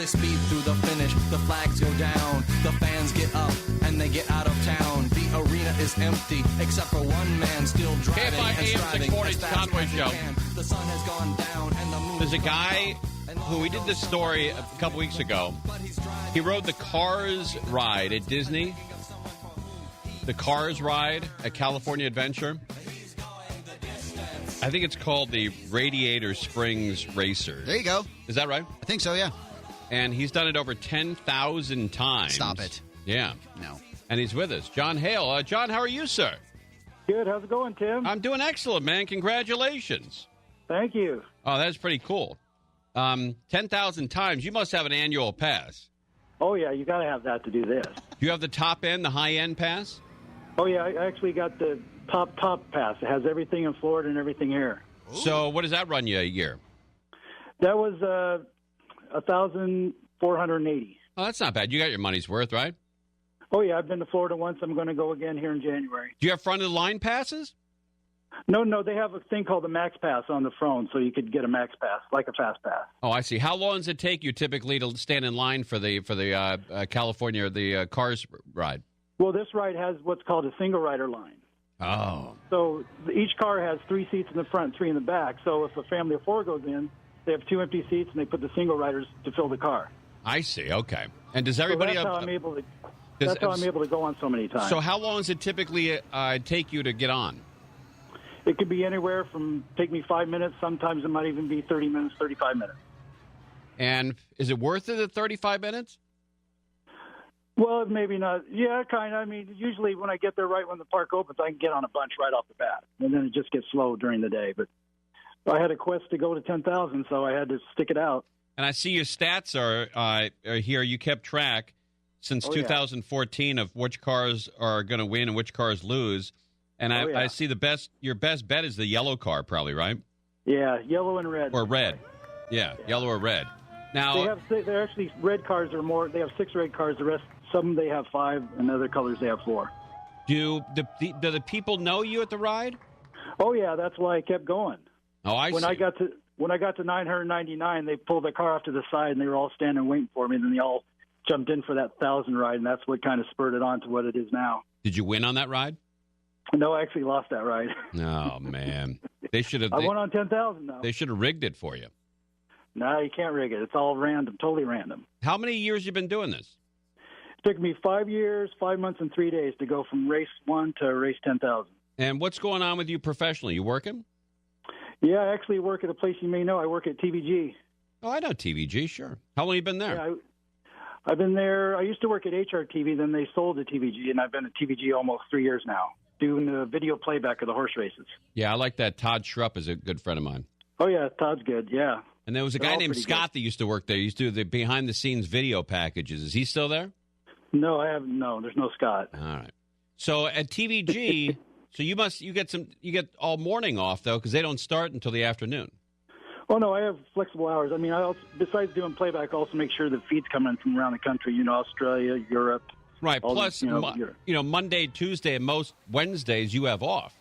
they speed through the finish, the flags go down, the fans get up, and they get out of town. The arena is empty, except for one man still driving KFI-AM 640 Conway Show. The sun has gone down, and the moon. There's a guy who we did this story a couple weeks ago. He rode the Cars ride at Disney. The Cars ride at California Adventure. I think it's called the Radiator Springs Racers. There you go. Is that right? I think so, yeah. And he's done it over 10,000 times. Stop it. Yeah. No. And he's with us. Jon Hale. Jon, how are you, sir? Good. How's it going, Tim? I'm doing excellent, man. Congratulations. Thank you. Oh, that's pretty cool. 10,000 times. You must have an annual pass. Oh, yeah, you got to have that to do this. Do you have the top end, the high-end pass? Oh, yeah, I actually got the top pass. It has everything in Florida and everything here. Ooh. So what does that run you a year? That was $1,480. Oh, that's not bad. You got your money's worth, right? Oh, yeah, I've been to Florida once. I'm going to go again here in January. Do you have front-of-the-line passes? No, they have a thing called the Max Pass on the phone, so you could get a Max Pass, like a Fast Pass. Oh, I see. How long does it take you typically to stand in line for the California or the Cars ride? Well, this ride has what's called a single rider line. Oh. So each car has 3 seats in the front, 3 in the back. So if a family of 4 goes in, they have 2 empty seats, and they put the single riders to fill the car. I see. Okay. And does everybody so that's how I'm able to. That's how I'm able to go on so many times. So how long does it typically take you to get on? It could be anywhere from take me 5 minutes. Sometimes it might even be 30 minutes, 35 minutes. And is it worth it at 35 minutes? Well, maybe not. Yeah, kind of. I mean, usually when I get there right when the park opens, I can get on a bunch right off the bat. And then it just gets slow during the day. But I had a quest to go to 10,000, so I had to stick it out. And I see your stats are here. You kept track since 2014 of which cars are going to win and which cars lose. And I see your best bet is the yellow car, probably, right? Yeah, yellow and red. Or red. Yeah, yellow or red. Now they're actually red cars are more. They have 6 red cars. The rest, some they have 5, and other colors they have 4. Do the people know you at the ride? Oh yeah, that's why I kept going. Oh, I see. When I got to 999, they pulled the car off to the side, and they were all standing waiting for me. And then they all jumped in for that 1,000 ride, and that's what kind of spurred it on to what it is now. Did you win on that ride? No, I actually lost that ride. Oh man, they should have. I won on 10,000 though. They should have rigged it for you. No, you can't rig it. It's all random, totally random. How many years you been doing this? It took me 5 years, 5 months, and 3 days to go from race 1 to race 10,000. And what's going on with you professionally? You working? Yeah, I actually work at a place you may know. I work at TVG. Oh, I know TVG, sure. How long have you been there? Yeah, I've been there. I used to work at HRTV, then they sold to TVG, and I've been at TVG almost 3 years now, doing the video playback of the horse races. Yeah, I like that. Todd Schrupp is a good friend of mine. Oh, yeah, Todd's good, yeah. And there was a guy named Scott that used to work there. He used to do the behind-the-scenes video packages. Is he still there? No, there's no Scott. All right. So at TVG, so you get all morning off, though, because they don't start until the afternoon. Oh, no, I have flexible hours. I mean, I also, besides doing playback, I also make sure the feed's coming from around the country, Australia, Europe. Right. Plus, Monday, Tuesday, and most Wednesdays you have off.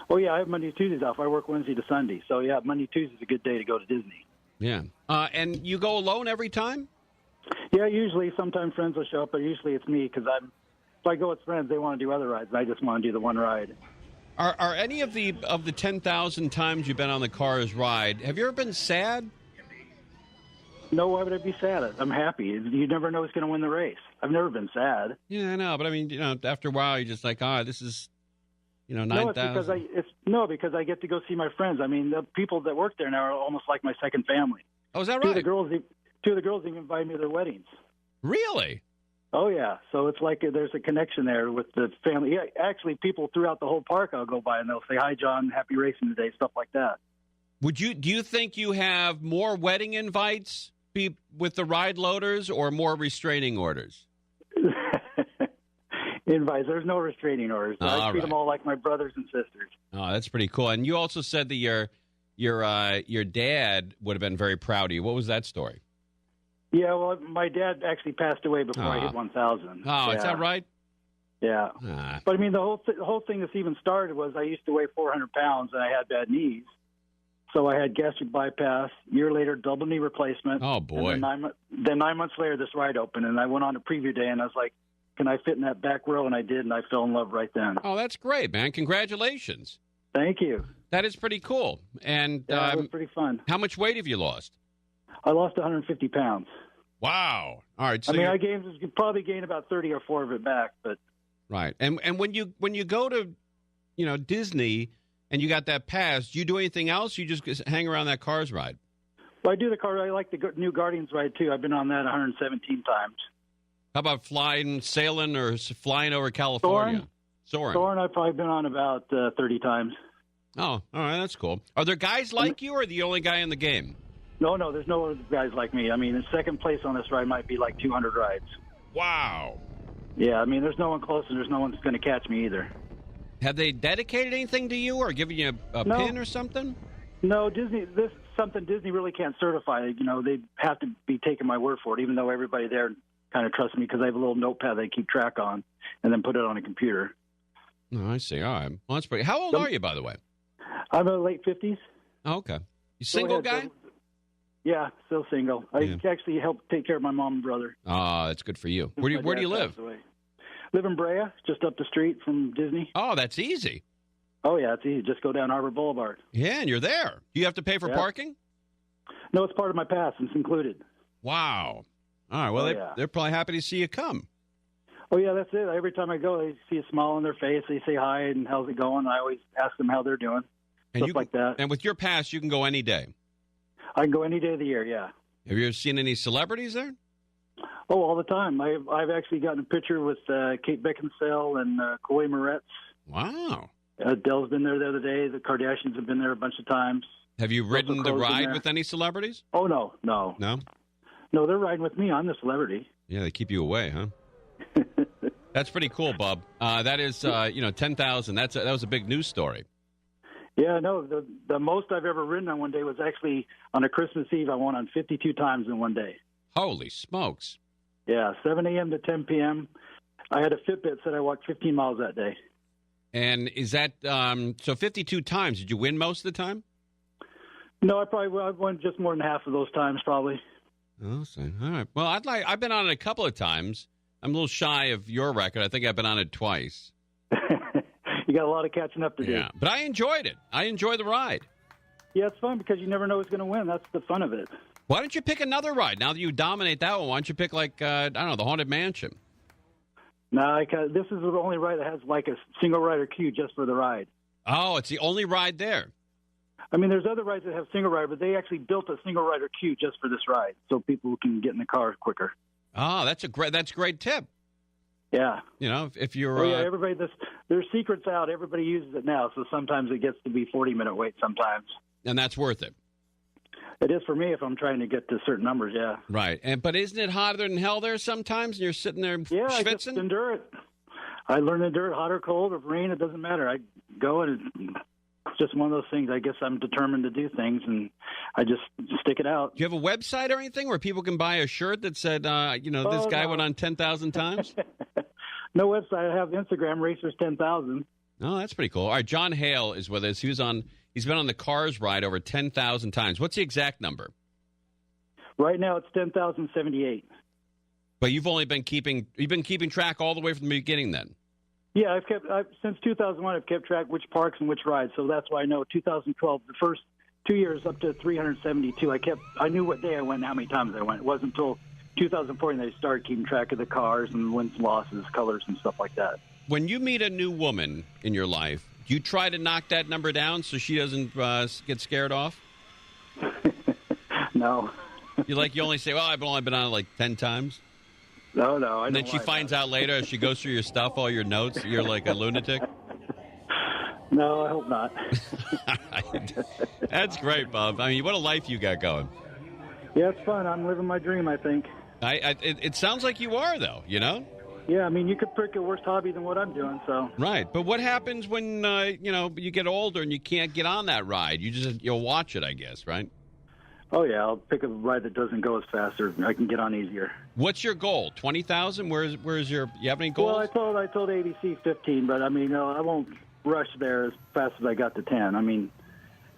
Oh, yeah, I have Monday, Tuesdays off. I work Wednesday to Sunday. So, yeah, Monday, Tuesday's a good day to go to Disney. Yeah. And you go alone every time? Yeah, usually. Sometimes friends will show up, but usually it's me because if I go with friends, they want to do other rides, and I just want to do the one ride. Are any of the 10,000 times you've been on the Cars ride, have you ever been sad? No, why would I be sad? I'm happy. You never know who's going to win the race. I've never been sad. Yeah, I know, but I mean, after a while, you're just like, this is, 9,000. No, because I get to go see my friends. I mean, the people that work there now are almost like my second family. Oh, is that right? Two of the girls even invite me to their weddings. Really? Oh, yeah. So it's like there's a connection there with the family. Yeah, actually, people throughout the whole park, I'll go by and they'll say, "Hi, John, happy racing today," stuff like that. Do you think you have more wedding invites with the ride loaders or more restraining orders? Invites. There's no restraining orders. I treat them all like my brothers and sisters. Oh, that's pretty cool. And you also said that your dad would have been very proud of you. What was that story? Yeah, well, my dad actually passed away before I hit 1,000. Oh, is that right? Yeah. But, I mean, the whole thing that's even started was I used to weigh 400 pounds, and I had bad knees. So I had gastric bypass. A year later, double knee replacement. Oh, boy. And then 9 months later, this ride opened, and I went on a preview day, and I was like, can I fit in that back row? And I did, and I fell in love right then. Oh, that's great, man. Congratulations. Thank you. That is pretty cool. And yeah, it was pretty fun. How much weight have you lost? I lost 150 pounds. Wow. All right. So I probably gained about 30 or 4 of it back, but right. And when you go to, Disney and you got that pass, do you do anything else? You just hang around that Cars ride? Well, I do the car. I like the new Guardians ride too. I've been on that 117 times. How about sailing, or flying over California? Soaring. I've probably been on about 30 times. Oh, all right. That's cool. Are there guys like you, or are the only guy in the game? No, there's no other guys like me. I mean, in second place on this ride might be like 200 rides. Wow. Yeah, I mean, there's no one close, and there's no one that's going to catch me either. Have they dedicated anything to you, or given you a pin or something? No, Disney. This is something Disney really can't certify. They have to be taking my word for it, even though everybody there kind of trusts me because I have a little notepad they keep track on, and then put it on a computer. Oh, I see. All right. Well, that's pretty. How old are you, by the way? I'm in the late 50s. Oh, okay. You single guy? Yeah, still single. I actually help take care of my mom and brother. Oh, that's good for you. Where do you live? Live in Brea, just up the street from Disney. Oh, that's easy. Oh, yeah, it's easy. Just go down Harbor Boulevard. Yeah, and you're there. Do you have to pay for parking? No, it's part of my pass. It's included. Wow. All right. Well, they're probably happy to see you come. Oh, yeah, that's it. Every time I go, they see a smile on their face. They say hi and how's it going. I always ask them how they're doing, stuff like that. And with your pass, you can go any day. I can go any day of the year, yeah. Have you ever seen any celebrities there? Oh, all the time. I've actually gotten a picture with Kate Beckinsale and Chloë Moretz. Wow. Adele's been there the other day. The Kardashians have been there a bunch of times. Have you ridden the ride with any celebrities? Oh, no. No? No, they're riding with me. I'm the celebrity. Yeah, they keep you away, huh? That's pretty cool, Bub. That is, 10,000. That was a big news story. Yeah, no, the most I've ever ridden on one day was actually on a Christmas Eve. I went on 52 times in one day. Holy smokes. Yeah, 7 a.m. to 10 p.m. I had a Fitbit that said I walked 15 miles that day. And is that, so 52 times, did you win most of the time? No, I won just more than half of those times, probably. Oh, so, all right. Well, I've been on it a couple of times. I'm a little shy of your record. I think I've been on it twice. You got a lot of catching up to do. Yeah, but I enjoyed it. I enjoyed the ride. Yeah, it's fun because you never know who's going to win. That's the fun of it. Why don't you pick another ride? Now that you dominate that one, why don't you pick, like, I don't know, the Haunted Mansion? No, this is the only ride that has, like, a single rider queue just for the ride. Oh, it's the only ride there. I mean, there's other rides that have single rider, but they actually built a single rider queue just for this ride so people can get in the car quicker. Oh, that's a great tip. Yeah. If you're... everybody, there's secrets out. Everybody uses it now, so sometimes it gets to be 40-minute wait sometimes. And that's worth it. It is for me if I'm trying to get to certain numbers, yeah. Right. But isn't it hotter than hell there sometimes, and you're sitting there schwitzing? I just endure it. I learn to endure it, hot or cold or rain, it doesn't matter. I go, and it's just one of those things. I guess I'm determined to do things, and I just stick it out. Do you have a website or anything where people can buy a shirt that said, this guy went on 10,000 times? No website. I have Instagram, Racers 10,000. Oh, that's pretty cool. All right, Jon Hale is with us. He's been on the Cars ride over 10,000 times. What's the exact number? Right now, it's 10,078. But you've been keeping track all the way from the beginning, then. Yeah, since 2001, I've kept track which parks and which rides. So that's why I know 2012, the first 2 years up to 372. I knew what day I went and how many times I went. It wasn't until 2014 that I started keeping track of the cars and wins, losses, colors, and stuff like that. When you meet a new woman in your life, do you try to knock that number down so she doesn't get scared off? No. You only say, well, I've only been on it like 10 times? No. And then she finds out later as she goes through your stuff, all your notes, you're like a lunatic? No, I hope not. That's great, Bob. I mean, what a life you got going. Yeah, it's fun. I'm living my dream, I think. It sounds like you are, though, Yeah, I mean, you could pick a worse hobby than what I'm doing, so. Right, but what happens when, you get older and you can't get on that ride? You'll watch it, I guess, right? Oh, yeah, I'll pick a ride that doesn't go as fast or I can get on easier. What's your goal, 20,000? Where's you have any goals? Well, I told ABC 15, but, I mean, I won't rush there as fast as I got to 10. I mean,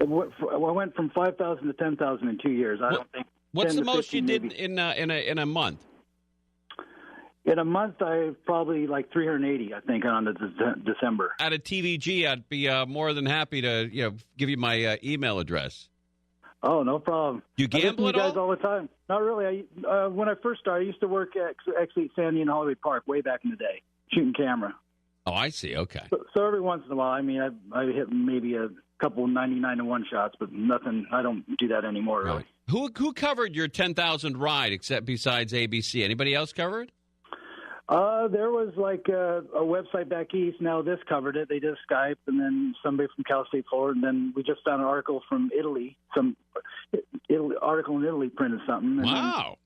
I went from 5,000 to 10,000 in 2 years. I don't think. What's the most 15, you did maybe. in a month? In a month, I probably like 380. I think on December. At a TVG, I'd be more than happy to give you my email address. Oh, no problem. You gamble I at listen to you guys all? all the time. Not really. When I first started, I used to work at actually Sandy and Hollywood Park way back in the day, shooting camera. Oh, I see. Okay. So every once in a while, I mean, I hit maybe a couple 99-1 shots, but nothing. I don't do that anymore. Really. Who covered your 10,000 ride except besides ABC? Anybody else covered? There was like a website back east. Now this covered it. They did Skype, and then somebody from Cal State Florida, and then we just found an article from Italy. Some article in Italy printed something. And Wow.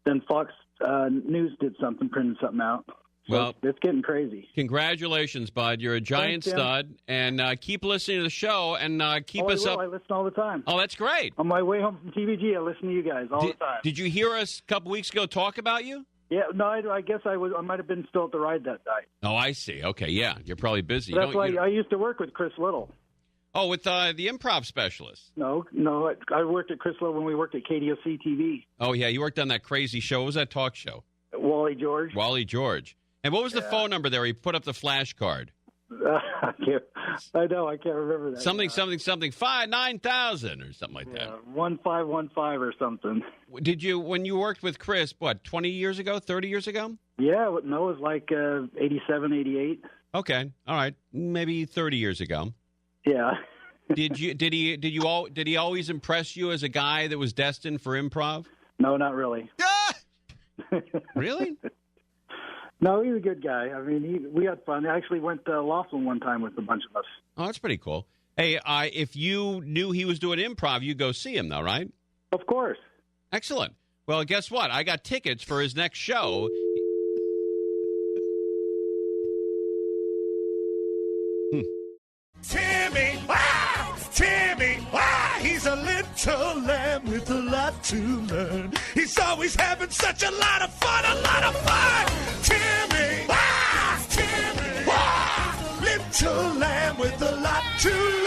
Then Fox News did something, printed something out. So Well, it's getting crazy. Congratulations, bud. You're a giant Thanks, Tim. stud. And keep listening to the show and keep us up. I listen all the time. Oh, that's great. On my way home from TVG, I listen to you guys all the time. Did you hear us a couple weeks ago talk about you? Yeah, no, I guess I might have been still at the ride that night. Oh, I see. Okay, yeah. You're probably busy. That's why I used to work with Chris Little. Oh, with the improv specialist. No, I worked at Chris Little when we worked at KDOC TV. Oh, yeah. You worked on that crazy show. What was that talk show? Wally George. Wally George. And what was the phone number there? He put up the flash card. I know. I can't remember that. Something, 9,000 or something like that. 1515 or something. Did you, when you worked with Chris, 20 years ago, 30 years ago? Yeah, no, it was like 87, 88. Okay. All right. Maybe 30 years ago. Yeah. Did he always impress you as a guy that was destined for improv? No, not really. Really? No, he's a good guy. I mean, we had fun. I actually went to Laughlin one time with a bunch of us. Oh, that's pretty cool. Hey, if you knew he was doing improv, you'd go see him, though, right? Of course. Excellent. Well, guess what? I got tickets for his next show. Timmy, he's a little lamb with a lot to learn. He's always having such a lot of fun, Timmy, little lamb with a lot to learn.